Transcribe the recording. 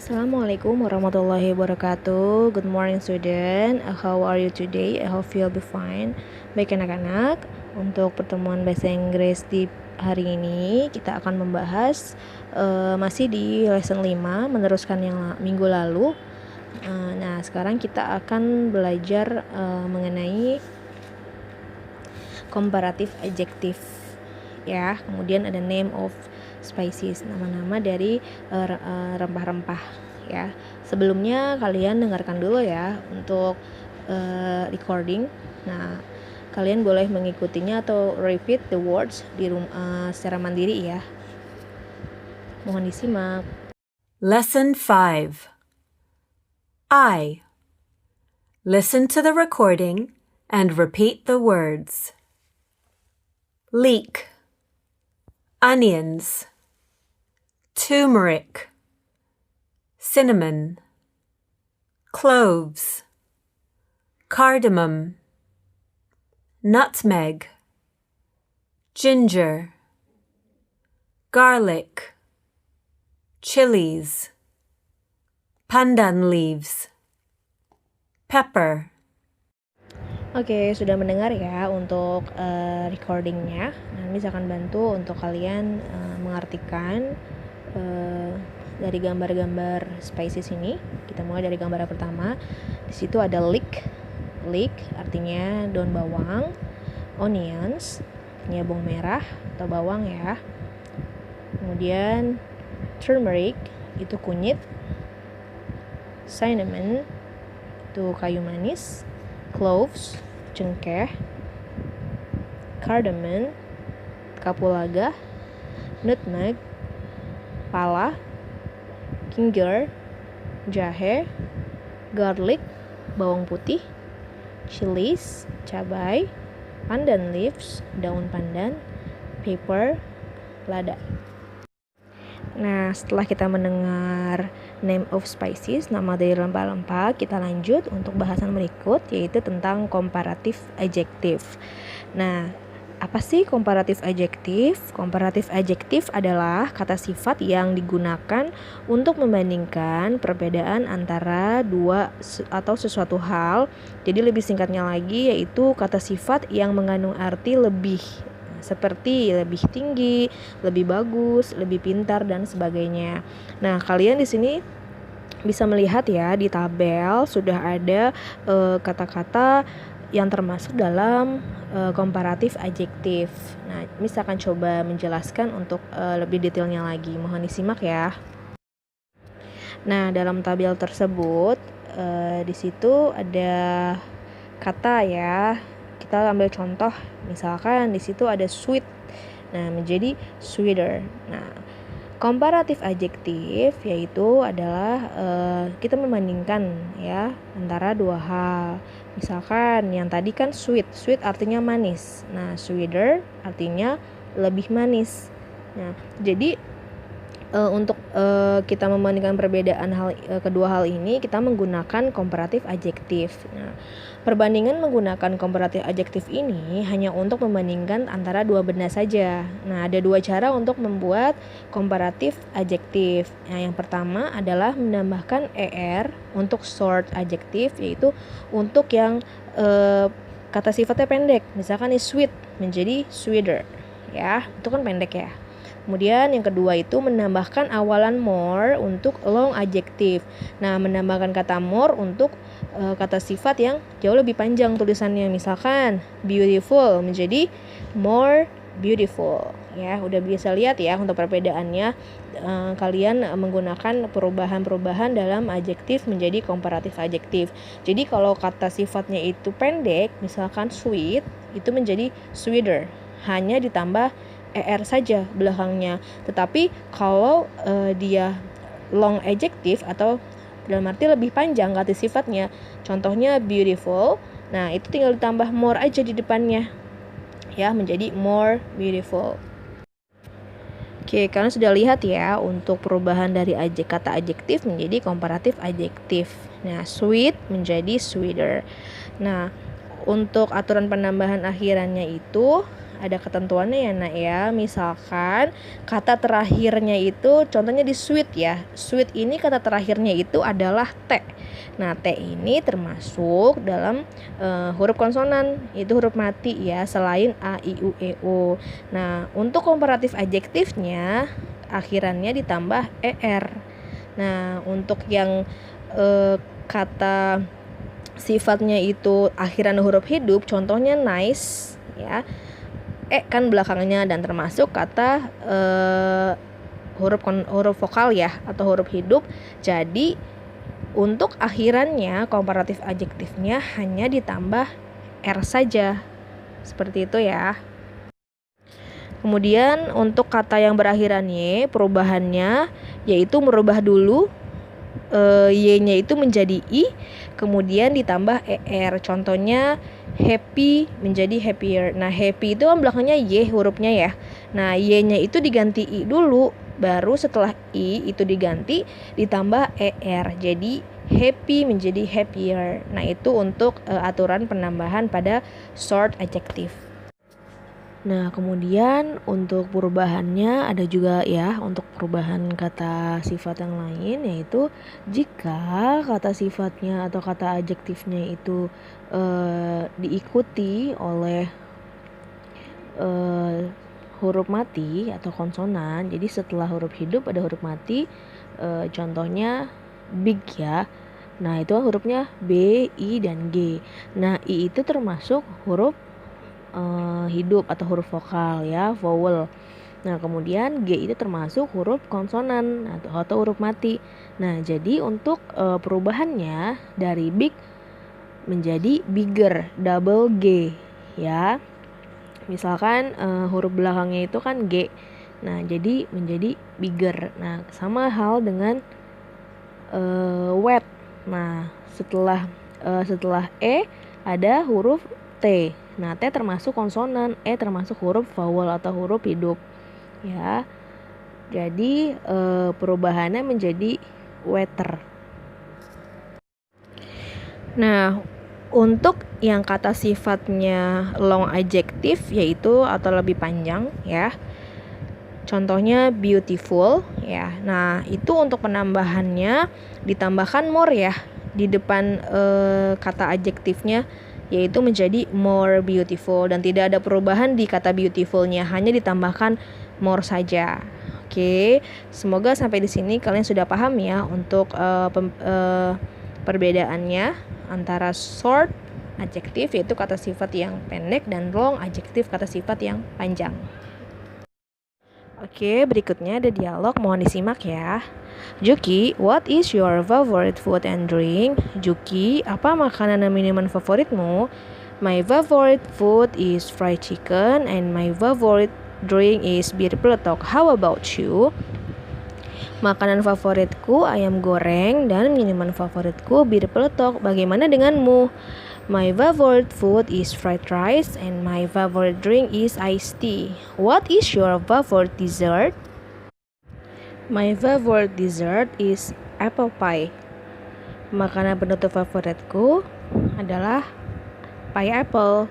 Assalamualaikum warahmatullahi wabarakatuh. Good morning student. How are you today? I hope you'll be fine. Baik anak-anak, untuk pertemuan bahasa Inggris di hari ini kita akan membahas masih di lesson 5 meneruskan yang minggu lalu. Nah, sekarang kita akan belajar mengenai comparative adjective ya. Kemudian ada name of spices, nama-nama dari rempah-rempah ya. Sebelumnya kalian dengarkan dulu ya untuk recording. Nah, kalian boleh mengikutinya atau repeat the words di secara mandiri ya. Mohon disimak. Lesson 5. I. Listen to the recording and repeat the words. Leek, onions, turmeric, cinnamon, cloves, cardamom, nutmeg, ginger, garlic, chilies, pandan leaves, pepper. Oke, sudah mendengar ya untuk recordingnya. Nah, ini akan bantu untuk kalian mengartikan dari gambar-gambar spices ini. Kita mulai dari gambar yang pertama. Di situ ada leek. Leek artinya daun bawang. Onions artinya bawang merah atau bawang ya. Kemudian turmeric itu kunyit. Cinnamon itu kayu manis. Cloves, cengkeh. Cardamom, kapulaga. Nutmeg, pala. Ginger, jahe. Garlic, bawang putih. Chilies, cabai. Pandan leaves, daun pandan. Pepper, lada. Nah, setelah kita mendengar name of spices, nama dari rempah-rempah, kita lanjut untuk bahasan berikut, yaitu tentang comparative adjective. Nah, apa sih comparative adjective? Comparative adjective adalah kata sifat yang digunakan untuk membandingkan perbedaan antara dua atau sesuatu hal. Jadi lebih singkatnya lagi, yaitu kata sifat yang mengandung arti lebih, seperti lebih tinggi, lebih bagus, lebih pintar dan sebagainya. Nah, kalian di sini bisa melihat ya di tabel sudah ada kata-kata yang termasuk dalam comparative adjective. Nah, misalkan coba menjelaskan untuk lebih detailnya lagi. Mohon disimak ya. Nah, dalam tabel tersebut di situ ada kata ya. Kita ambil contoh, misalkan di situ ada sweet. Nah, menjadi sweeter. Nah, comparative adjective yaitu adalah kita membandingkan ya antara dua hal. Misalkan yang tadi kan sweet. Sweet artinya manis. Nah, sweeter artinya lebih manis. Nah, jadi untuk kita membandingkan perbedaan kedua hal ini, kita menggunakan comparative adjective. Nah, perbandingan menggunakan comparative adjective ini hanya untuk membandingkan antara dua benda saja. Nah, ada dua cara untuk membuat comparative adjective. Nah, yang pertama adalah menambahkan er untuk short adjective, yaitu untuk yang kata sifatnya pendek. Misalkan is sweet menjadi sweeter. Ya, itu kan pendek ya. Kemudian yang kedua itu menambahkan awalan more untuk long adjective. Nah, menambahkan kata more untuk kata sifat yang jauh lebih panjang tulisannya. Misalkan beautiful menjadi more beautiful. Ya, udah bisa lihat ya untuk perbedaannya. Kalian menggunakan perubahan-perubahan dalam adjektif menjadi comparative adjective. Jadi kalau kata sifatnya itu pendek, misalkan sweet, itu menjadi sweeter. Hanya ditambah er saja belakangnya. Tetapi kalau dia long adjective atau dalam arti lebih panjang kata sifatnya, contohnya beautiful, nah itu tinggal ditambah more aja di depannya ya, menjadi more beautiful. Oke, kalian sudah lihat ya untuk perubahan dari kata adjektif menjadi comparative adjektif. Nah, sweet menjadi sweeter. Nah, untuk aturan penambahan akhirannya itu ada ketentuannya ya nak ya. Misalkan kata terakhirnya itu contohnya di sweet ya. Sweet ini kata terakhirnya itu adalah T. Nah T ini termasuk dalam huruf konsonan, itu huruf mati ya, selain A, I, U, E, O. Nah untuk komparatif adjektifnya akhirannya ditambah ER. Nah untuk yang kata sifatnya itu akhiran huruf hidup, contohnya nice ya, kan belakangnya dan termasuk kata huruf vokal ya atau huruf hidup. Jadi untuk akhirannya komparatif adjektifnya hanya ditambah R saja, seperti itu ya. Kemudian untuk kata yang berakhiran Y, perubahannya yaitu merubah dulu Y-nya itu menjadi I, kemudian ditambah ER. Contohnya happy menjadi happier. Nah happy itu kan belakangnya Y hurufnya ya. Nah Y-nya itu diganti I dulu, baru setelah I itu diganti ditambah ER. Jadi happy menjadi happier. Nah itu untuk aturan penambahan pada short adjective. Nah kemudian untuk perubahannya ada juga ya, untuk perubahan kata sifat yang lain, yaitu jika kata sifatnya atau kata adjektifnya itu diikuti oleh huruf mati atau konsonan. Jadi setelah huruf hidup ada huruf mati, contohnya big ya. Nah itu hurufnya B, I, dan G. Nah I itu termasuk huruf hidup atau huruf vokal ya, vowel. Nah kemudian G itu termasuk huruf konsonan atau huruf mati. Nah jadi untuk perubahannya dari big menjadi bigger, double G ya. Misalkan huruf belakangnya itu kan G, nah jadi menjadi bigger. Nah sama hal dengan wet. Nah setelah E ada huruf T. Nah, T termasuk konsonan, E termasuk huruf vowel atau huruf hidup. Ya. Jadi perubahannya menjadi wetter. Nah, untuk yang kata sifatnya long adjective yaitu atau lebih panjang ya. Contohnya beautiful ya. Nah, itu untuk penambahannya ditambahkan more ya di depan kata adjektifnya, yaitu menjadi more beautiful, dan tidak ada perubahan di kata beautifulnya, hanya ditambahkan more saja. Oke, semoga sampai di sini kalian sudah paham ya untuk perbedaannya antara short adjektif yaitu kata sifat yang pendek dan long adjektif kata sifat yang panjang. Oke, berikutnya ada dialog, mohon disimak ya. Juki, what is your favorite food and drink? Juki, apa makanan dan minuman favoritmu? My favorite food is fried chicken and my favorite drink is bir peletok. How about you? Makanan favoritku ayam goreng dan minuman favoritku bir peletok. Bagaimana denganmu? My favorite food is fried rice and my favorite drink is iced tea. What is your favorite dessert? My favorite dessert is apple pie. Makanan penutup favoritku adalah pie apple.